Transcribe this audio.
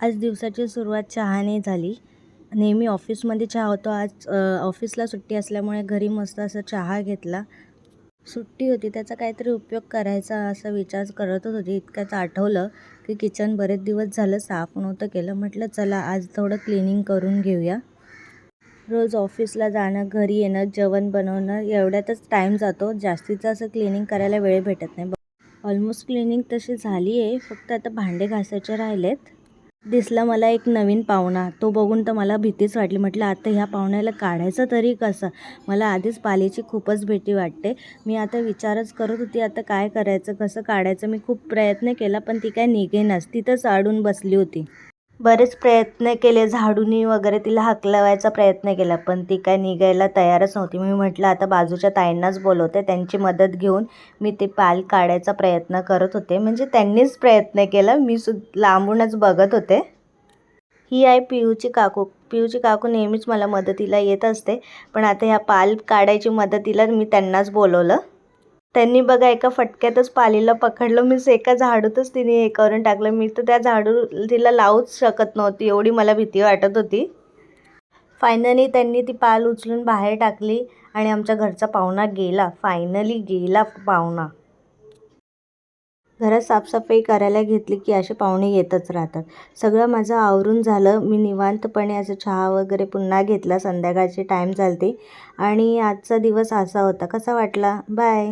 आज दिवसाची सुरुवात चहाने झाली. नेहमी ऑफिसमध्ये चहा होतो. आज ऑफिसला सुट्टी असल्यामुळे घरी मस्त असा चहा घेतला. सुट्टी होती त्याचा काहीतरी उपयोग करायचा असा विचार करतच होती. इतक्यात आठवलं की किचन बरेच दिवस झालं साफ नव्हतं केलं. म्हटलं चला आज थोडं क्लिनिंग करून घेऊया. रोज ऑफिसला जाणं, घरी येणं, जेवण बनवणं एवढ्यातच टाईम जातो. जास्तीचं असं क्लिनिंग करायला वेळ भेटत नाही. ऑलमोस्ट क्लिनिंग तशी झाली आहे. फक्त आता भांडे घासायचे राहिलेत. दिसला मला एक नवीन पाहुणा. तो बघून तर मला भीतीच वाटली. म्हटलं आता ह्या पाहुण्याला काढायचं तरी कसं. मला आधीच पालीची खूपच भीती वाटते. मी आता विचारच करत होती आता काय करायचं, कसं काढायचं. मी खूप प्रयत्न केला पण ती काय निघेनाच. तिथंच अडून बसली होती. बरेच प्रयत्न केले, झाडूनी वगैरे तिला हकलवायचा प्रयत्न केला पण ती काय निघायला तयारच नव्हती. मी म्हटलं आता बाजूच्या ताईंनाच बोलवते, त्यांची मदत घेऊन मी ते पाल काढायचा प्रयत्न करत होते. म्हणजे त्यांनीच प्रयत्न केला, मी लांबूनच बघत होते. ही आहे पियूची काकू. पियूची काकू नेहमीच मला मदतीला येत असते, पण आता ह्या पाल काढायची मदतीला मी त्यांनाच बोलवलं. त्यांनी बघा एका फटक्यातच पालीला पकडलं. मीच एका झाडूतच तिने हे करून टाकलं. मी तर त्या झाडू तिला लावूच शकत नव्हती, एवढी मला भीती वाटत होती. फायनली त्यांनी ती पाल उचलून बाहेर टाकली आणि आमच्या घरचा पाहुणा गेला. फायनली गेला पाहुणा. घरात साफसफाई करायला घेतली की असे पाहुणे येतच राहतात. सगळं माझं आवरून झालं. मी निवांतपणे असं चहा वगैरे पुन्हा घेतला. संध्याकाळची टाईम झालती आणि आजचा दिवस असा होता. कसा वाटला? बाय.